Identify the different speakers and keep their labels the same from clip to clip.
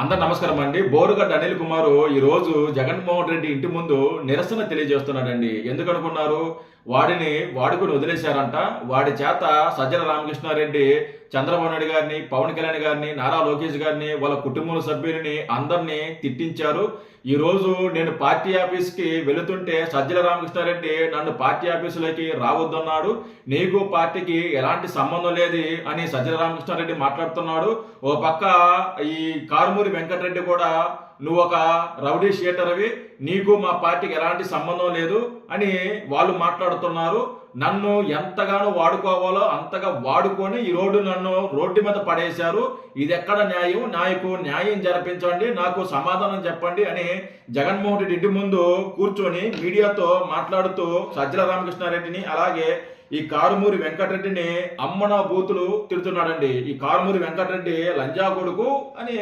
Speaker 1: అందరు నమస్కారం అండి. బోరుగడ్డ అనిల్ కుమార్ ఈ రోజు జగన్మోహన్ రెడ్డి ఇంటి ముందు నిరసన తెలియజేస్తున్నాడండి. ఎందుకు అనుకున్నారు? వాడిని వాడుకుని వదిలేశారంట. వాడి చేత సజ్జల రామకృష్ణారెడ్డి చంద్రబాబు నాయుడు గారిని, పవన్ కళ్యాణ్ గారిని, నారా లోకేష్ గారిని, వాళ్ళ కుటుంబ సభ్యులని అందరినీ తిట్టించారు. ఈ రోజు నేను పార్టీ ఆఫీస్కి వెళుతుంటే సజ్జల రామకృష్ణారెడ్డి నన్ను పార్టీ ఆఫీసులోకి రావద్దన్నాడు. నీకు పార్టీకి ఎలాంటి సంబంధం లేదు అని సజ్జల రామకృష్ణారెడ్డి మాట్లాడుతున్నాడు. ఓ పక్క ఈ కారుమూరి వెంకటరెడ్డి కూడా నువ్వు ఒక రౌడీ షీటర్వి, నీకు మా పార్టీకి ఎలాంటి సంబంధం లేదు అని వాళ్ళు మాట్లాడుతున్నారు. నన్ను ఎంతగానో వాడుకోవాలో అంతగా వాడుకొని ఈ నన్ను రోడ్డు మీద పడేశారు. ఇది ఎక్కడ న్యాయం? నాకు న్యాయం జరిపించండి, నాకు సమాధానం చెప్పండి అని జగన్మోహన్ రెడ్డి ఇంటి ముందు కూర్చొని మీడియాతో మాట్లాడుతూ సజ్జల రామకృష్ణారెడ్డిని అలాగే ఈ కారుమూరి వెంకటరెడ్డిని అమ్మన బూతులు తిడుతున్నాడండి. ఈ కారుమూరి వెంకటరెడ్డి లంజా కొడుకు అని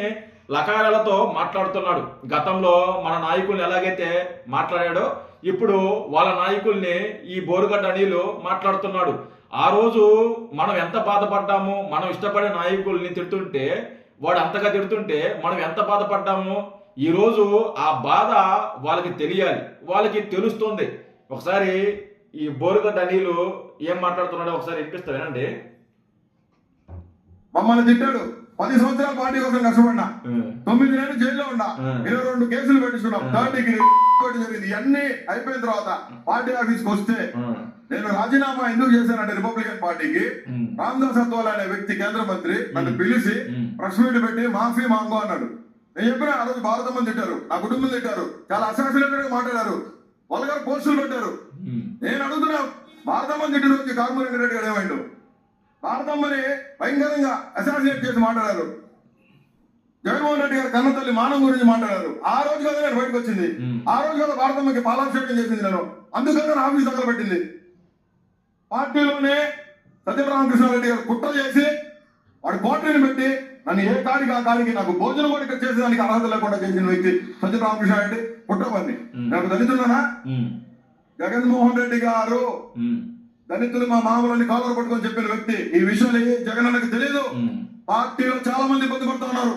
Speaker 1: లకారాలతో మాట్లాడుతున్నాడు. గతంలో మన నాయకుల్ని ఎలాగైతే మాట్లాడాడో ఇప్పుడు వాళ్ళ నాయకుల్ని ఈ బోరుగడ్డ అనిల్ మాట్లాడుతున్నాడు. ఆ రోజు మనం ఎంత బాధపడ్డాము, మనం ఇష్టపడే నాయకుల్ని తిడుతుంటే, వాడు అంతగా తిడుతుంటే మనం ఎంత బాధపడ్డాము. ఈరోజు ఆ బాధ వాళ్ళకి తెలియాలి, వాళ్ళకి తెలుస్తుంది. ఒకసారి ఈ బోరుగడ్డ అనిల్ ఏం మాట్లాడుతున్నాడో ఒకసారి వినిపిస్తానండి.
Speaker 2: మమ్మల్ని తిట్టాడు. 10 సంవత్సరాల పార్టీ కోసం కష్టపడినా, 9 నెలలు జైల్లో ఉన్నా, 22 కేసులు పెట్టించుకున్నాం, 3rd డిగ్రీ జరిగింది. ఇవన్నీ అయిపోయిన తర్వాత పార్టీ ఆఫీస్కి వస్తే నేను రాజీనామా ఎందుకు చేశానంటే రిపబ్లికన్ పార్టీకి రామదాస్ అత్వాల్ అనే వ్యక్తి కేంద్ర మంత్రి నన్ను పిలిచి ప్రెస్ మీట్ పెట్టి మాఫీ మాంగో అన్నాడు. నేను చెప్పిన ఆ రోజు భారతమ్మ తిట్టారు, నా కుటుంబం తిట్టారు, చాలా అసాసినేటెడ్ గా మాట్లాడారు, వాళ్ళ గారు పోస్టులు పెట్టారు. నేను అడుగుతున్నా, భారతమ్మ తిట్టిన రోజు కారుమూరి రెడ్డి గారు ఏమైండు? భారతమ్మని భయంకరంగా అసాసినేట్ చేసి మాట్లాడారు. జగన్మోహన్ రెడ్డి గారు కన్న తల్లి మానం గురించి మాట్లాడారు. ఆ రోజు కదా నేను బయటకు వచ్చింది, ఆ రోజు కదా భారతమ్మకి పాలాభిషేకం చేసింది. నేను అందుకని నా ఆఫీస్ దగ్గర పెట్టింది. పార్టీలోనే సత్యప్రసాద్ రామకృష్ణారెడ్డి గారు కుట్ర చేసి వాడు కోటరీని పెట్టి నన్ను ఏ కాడికి ఆ కాడికి నాకు భోజనం కూడా ఇక్కడ చేసేదానికి అర్హత లేకుండా చేసిన వ్యక్తి సత్యప్రసాద్ రామకృష్ణారెడ్డి కుట్రపన్ని. నాకు దళితున్నానా? జగన్మోహన్ రెడ్డి గారు దళితులు మా మామూలని కాలర్ పట్టుకొని చెప్పిన వ్యక్తి. ఈ విషయాలు జగన్ అన్నకు తెలియదు. పార్టీలో చాలా మంది ఇబ్బంది పడుతూ ఉన్నారు.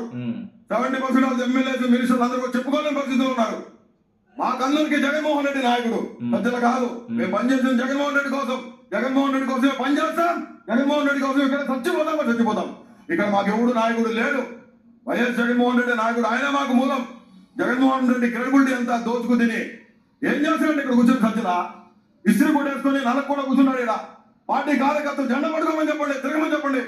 Speaker 2: 70% ఆఫ్ ఎమ్మెల్యేస్ మినిస్టర్లు అందరూ చెప్పుకోలేని పరిస్థితులు ఉన్నారు. మాకందరికి జగన్మోహన్ రెడ్డి నాయకుడు, ప్రజలు కాదు. మేము పనిచేసిన జగన్మోహన్ రెడ్డి కోసం, జగన్మోహన్ రెడ్డి కోసమే పనిచేస్తాం. జగన్మోహన్ రెడ్డి కోసం ఇక్కడ చచ్చిపోతాం. ఇక్కడ మాకు ఎవడు నాయకుడు లేడు. వైఎస్ జగన్మోహన్ రెడ్డి నాయకుడు, ఆయన మాకు మూలం. జగన్మోహన్ రెడ్డి క్రెడిబిలిటీ అంతా దోచుకు తిని ఏం చేస్తాడంటే ఇక్కడ కూర్చొని సజ్జల ఇస్త్రీ కొట్టేసుకొని నలకు కూడా కూర్చున్నాడు. ఇక్కడ పార్టీ కార్యకర్తలు జెండా పట్టుకోమని చెప్పండి, తిరగమని చెప్పండి.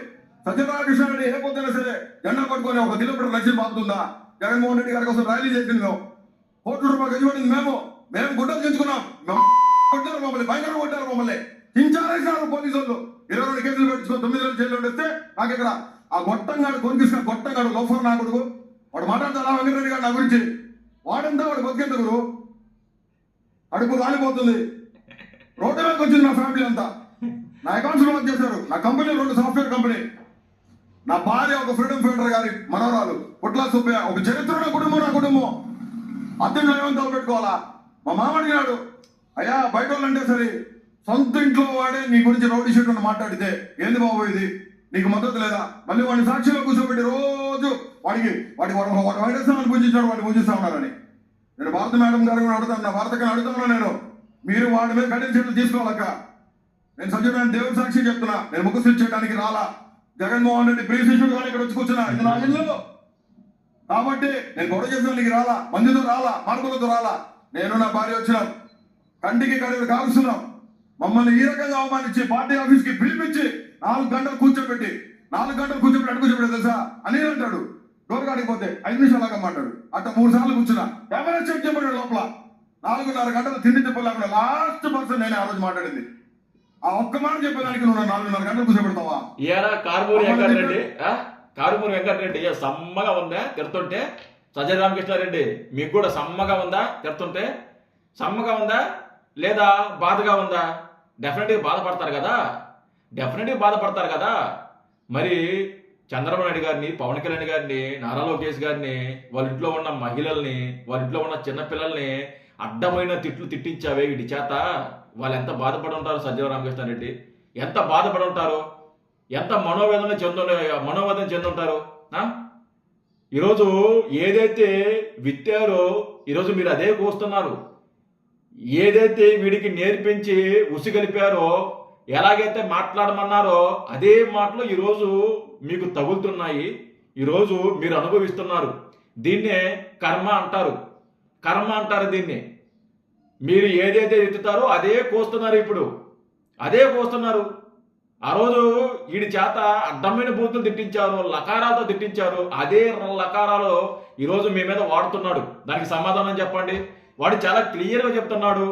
Speaker 2: సత్యనారాయణ ఏ పొద్దున సరే జెండా పట్టుకొని 1 కిలోమీటర్ లక్ష్యం పాపుతుందా? జగన్మోహన్ రెడ్డి గారి కోసం ర్యాలీ చేసింది మేము. ₹1 ఖర్చు పడింది. మేము గుడ్డలు తెచ్చుకున్నాం. కొట్టారు మమ్మల్ని, భయంకరంగా కొట్టారు మమ్మల్ని, హింసారేసినారు పోలీసు వాళ్ళు. 22 కేసులు పెట్టించుకొని 9 నెలలు జైల్లో ఉండిస్తే నాకు ఇక్కడ ఆ గొట్టంగాడు కొనికిస్తున్న గొట్టంగాడు లోఫర్ నా కొడుకు వాడు మాట్లాడతారా వెంకటరెడ్డి గారు నా గురించి? వాడంతా వాడు బతికేందుకు అడుపు రాలిపోతుంది. రోడ్డు మీదకి వచ్చింది నా ఫ్యామిలీ అంతా. నా అకౌంట్స్ బ్లాక్ చేశారు. నా కంపెనీ 2 సాఫ్ట్వేర్ కంపెనీ. నా భార్య ఒక ఫ్రీడమ్ ఫైటర్ గారి మనవరాలు పుట్ల సుబ్బయ్య, ఒక చరిత్ర కుటుంబం. నా కుటుంబం అద్దెంలో ఏమంతా పెట్టుకోవాలా? మా మామ అడిగినాడు, అయ్యా బయట వాళ్ళు అంటే సరే, సొంత ఇంట్లో వాడే నీ గురించి రౌడీ షీట్ అని మాట్లాడితే ఏంది బాబు ఇది? నీకు మద్దతు లేదా? మళ్ళీ వాడిని సాక్షిలో కూర్చోబెట్టి రోజు వాడి వైరస్ని పూజించాడు, వాడిని పూజిస్తా ఉన్నారని. నేను భారత మేడం గారు అడుగుతాను, నా భారతకి అడుగుతున్నా నేను, మీరు వాడి మీద కఠిన చర్యలు తీసుకోవాలక్క. నేను సజ్జన దేవుడి సాక్షి చెప్తున్నా, నేను ముఖ స్విచ్ చేయడానికి రాలా. జగన్మోహన్ రెడ్డి ప్రీ శిష్యుడు కానీ ఇక్కడ వచ్చి కూర్చున్నా, ఇది నా ఇల్లు. కాబట్టి నేను గొడవ చేసేదానికి రాలా, మందితో రాలా, మార్పులతో రాలా. నేను నా భార్య వచ్చినాం, కంటికి కడుగు కాల్స్తున్నాం. మమ్మల్ని ఈ రకంగా అవమానించి పార్టీ ఆఫీస్ కి పిలిపించి 4 గంటలు కూర్చోబెట్టి అటు కూర్చోబెట్టి తెలుసా అని అంటాడు. డోర్ కాడికి పోతే 5 నిమిషాలు మాట్లాడు. అట్ట 3 సార్లు కూర్చున్నా, కెమెరా చెక్ చేయబడ్డాడు లోపల. 4.5 గంటలు తిండి చెప్పలేకుండా లాస్ట్ పర్సన్ నేనే ఆ రోజు మాట్లాడింది. ఆ ఒక్క మాట చెప్పేదానికి నువ్వు 4.5 గంటలు కూర్చోబెడతావా?
Speaker 1: కారుమూరి వెంకటరెడ్డి సమ్మగా ఉందా తిడుతుంటే? సజ్జల రామకృష్ణారెడ్డి మీకు కూడా సమ్మగా ఉందా తిడుతుంటే? సమ్మగా ఉందా లేదా బాధగా ఉందా? డెఫినెట్గా బాధపడతారు కదా. మరి చంద్రబాబు నాయుడు గారిని, పవన్ కళ్యాణ్ గారిని, నారా లోకేష్ గారిని, వాళ్ళ ఇంట్లో ఉన్న మహిళల్ని, వాళ్ళ ఇంట్లో ఉన్న చిన్నపిల్లల్ని అడ్డమైన తిట్లు తిట్టించావే వీటి చేత. వాళ్ళు ఎంత బాధపడి ఉంటారు? సజ్జల రామకృష్ణారెడ్డి ఎంత బాధపడి ఉంటారు? ఎంత మనోవేదన చెందుంటారు? ఈరోజు ఏదైతే విత్తారో ఈరోజు మీరు అదే కోస్తున్నారు. ఏదైతే వీడికి నేర్పించి ఉసిగలిపారో, ఎలాగైతే మాట్లాడమన్నారో అదే మాటలు ఈరోజు మీకు తగులుతున్నాయి. ఈరోజు మీరు అనుభవిస్తున్నారు. దీన్నే కర్మ అంటారు. కర్మ అంటారు దీన్ని. మీరు ఏదైతే ఎత్తుతారో అదే కోస్తున్నారు. ఇప్పుడు అదే కోస్తున్నారు. ఆ రోజు వీడి చేత అడ్డమైన బూతులు తిట్టించారు, లకారాలతో తిట్టించారు. అదే లకారాలు ఈరోజు మీ మీద వాడుతున్నాడు. దానికి సమాధానం చెప్పండి. వాడు చాలా క్లియర్గా చెప్తున్నాడు.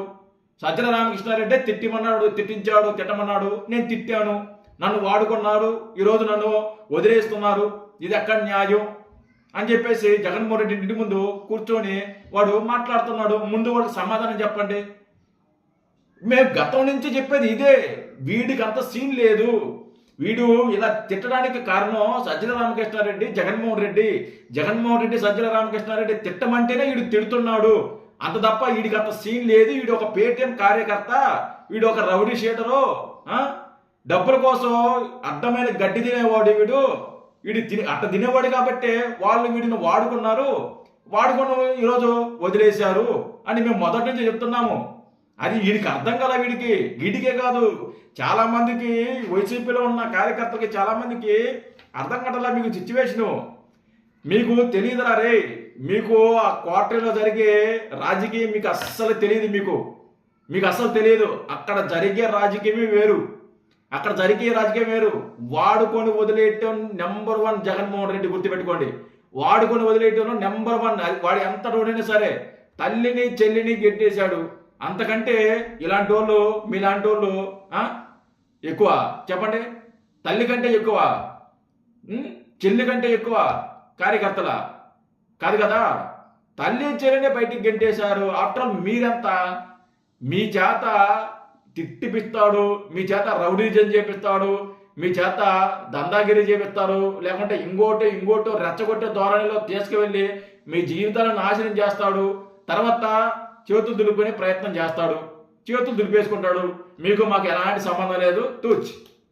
Speaker 1: సజ్జల రామకృష్ణారెడ్డి తిట్టిమన్నాడు, తిట్టించాడు, తిట్టమన్నాడు. నేను తిట్టాను, నన్ను వాడుకున్నారు, ఈరోజు నన్ను వదిలేస్తున్నారు, ఇది ఎక్కడ న్యాయం అని చెప్పేసి జగన్మోహన్ రెడ్డి ఇంటి ముందు కూర్చొని వాడు మాట్లాడుతున్నాడు. ముందు వాడికి సమాధానం చెప్పండి. మేము గతం నుంచి చెప్పేది ఇదే. వీడికి అంత సీన్ లేదు. వీడు ఇలా తిట్టడానికి కారణం సజ్జల రామకృష్ణారెడ్డి, జగన్మోహన్ రెడ్డి. జగన్మోహన్ రెడ్డి సజ్జల రామకృష్ణారెడ్డి తిట్టమంటేనే వీడు తిడుతున్నాడు. అంత తప్ప వీడికి అంత సీన్ లేదు. వీడు ఒక పేటీఎం కార్యకర్త, వీడు ఒక రౌడీ షీటరు, డబ్బుల కోసం అడ్డమైన గడ్డి తినేవాడు. వీడు అట్ట తినేవాడు కాబట్టి వాళ్ళు వీడిని వాడుకున్నారు, వాడుకొని ఈరోజు వదిలేశారు అని మేము మొదటి నుంచి చెప్తున్నాము. అది వీడికి అర్థం కదా. వీడికే కాదు, చాలా మందికి వైసీపీలో ఉన్న కార్యకర్తలకి చాలా మందికి అర్థం కట్టలా మీకు సిచ్యువేషను. మీకు తెలియదురా రే. మీకు ఆ క్వార్టర్లో జరిగే రాజకీయం మీకు అస్సలు తెలియదు. మీకు అస్సలు తెలియదు. అక్కడ జరిగే రాజకీయమే వేరు, అక్కడ జరిగే రాజకీయం వేరు. వాడుకొని వదిలేయటం నెంబర్ 1 జగన్మోహన్ రెడ్డి. గుర్తుపెట్టుకోండి, వాడుకొని వదిలేయటంలో నెంబర్ 1. వాడు ఎంత రోడైనా సరే తల్లిని చెల్లిని గెట్టేశాడు. అంతకంటే ఇలాంటి వాళ్ళు, మీలాంటి వాళ్ళు ఎక్కువ చెప్పండి. తల్లి కంటే ఎక్కువ, చెల్లి కంటే ఎక్కువ కార్యకర్తల కాదు కదా. తల్లి చెల్లినే బయటికి గెంటేశారు. ఆఫ్టర్ ఆల్ మీరంతా మీ చేత తిట్టిపిస్తాడు, మీ చేత రౌడీజం చేపిస్తాడు, మీ చేత దందాగిరి చేపిస్తారు, లేకుంటే ఇంకోటో రెచ్చగొట్టే ధోరణిలో తీసుకువెళ్ళి మీ జీవితాలను నాశనం చేస్తాడు. తర్వాత చేతులు దులుపుకునే ప్రయత్నం చేస్తాడు, చేతులు దులిపేసుకుంటాడు. మీకు మాకు ఎలాంటి సంబంధం లేదు,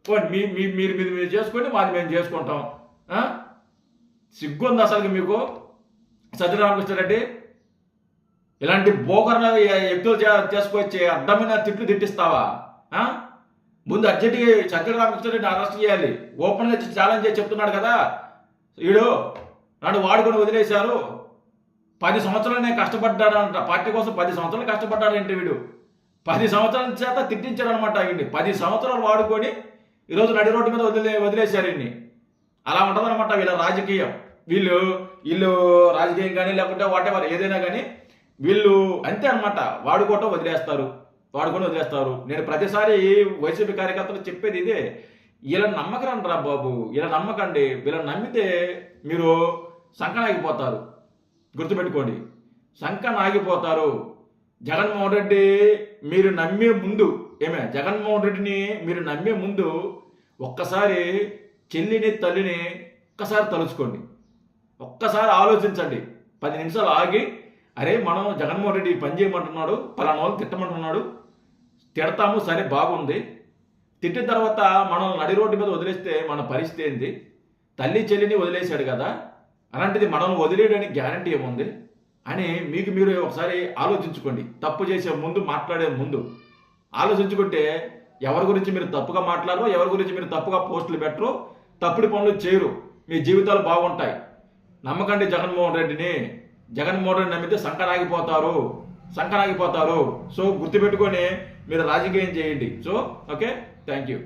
Speaker 1: పోండి, మీరు చేసుకోండి, మాది మేము చేసుకుంటాం. సిగ్గుంది అసలుకి మీకు సజ్జల రామకృష్ణారెడ్డి? ఇలాంటి బోకర్ల వ్యక్తులు చేసుకొచ్చి అడ్డమైన తిట్లు తిట్టిస్తావా? ముందు అర్జెంట్గా సజ్జల రామకృష్ణారెడ్డి అరెస్ట్ చేయాలి. ఓపెన్గా ఛాలెంజ్ చేసి చెప్తున్నాడు కదా, వీడు నన్ను వాడుకొని వదిలేశారు, 10 సంవత్సరాలు నేను కష్టపడ్డాడంట, పార్టీ కోసం 10 సంవత్సరాలు కష్టపడ్డాడంటే వీడు 10 సంవత్సరాల చేత తిట్టించాడు అనమాట. వీడిని 10 సంవత్సరాలు వాడుకొని ఈరోజు నడి రోడ్డు మీద వదిలేశారు వీడిని. అలా ఉంటుందన్నమాట వీళ్ళ రాజకీయం. వీళ్ళు రాజకీయం కానీ లేకుంటే వాటెవర్ ఏదైనా కానీ వీళ్ళు అంతే అనమాట. వాడుకొని వదిలేస్తారు. నేను ప్రతిసారి వైసీపీ కార్యకర్తలు చెప్పేది ఇదే. ఇలా నమ్మకరండి రా బాబు, ఇలా నమ్మకండి. వీళ్ళని నమ్మితే మీరు సంకనాగిపోతారు. గుర్తుపెట్టుకోండి, సంకనాగిపోతారు. జగన్మోహన్ రెడ్డి మీరు నమ్మే ముందు జగన్మోహన్ రెడ్డిని మీరు నమ్మే ముందు ఒక్కసారి చెల్లిని తల్లిని ఒక్కసారి తలుచుకోండి, ఒక్కసారి ఆలోచించండి. 10 నిమిషాలు ఆగి, అరే మనం జగన్మోహన్ రెడ్డి పని చేయమంటున్నాడు, పలానా వాళ్ళు తిట్టమంటున్నాడు, తిడతాము, సరే బాగుంది. తిట్టిన తర్వాత మనం నడి రోడ్డు మీద వదిలేస్తే మన పరిస్థితి ఏంది? తల్లి చెల్లిని వదిలేశాడు కదా, అలాంటిది మనం వదిలేయడానికి గ్యారంటీ ఏముంది అని మీకు మీరు ఒకసారి ఆలోచించుకోండి. తప్పు చేసే ముందు, మాట్లాడే ముందు ఆలోచించుకుంటే ఎవరి గురించి మీరు తప్పుగా మాట్లాడరు, ఎవరి గురించి మీరు తప్పుగా పోస్టులు పెట్టరు, తప్పుడు పనులు చేయరు, మీ జీవితాలు బాగుంటాయి. నమ్మకండి జగన్మోహన్ రెడ్డిని. జగన్మోహన్ రెడ్డి నమ్మితే సంకనాగిపోతారు. సో గుర్తుపెట్టుకొని మీరు రాజకీయం చేయండి. So okay, thank you.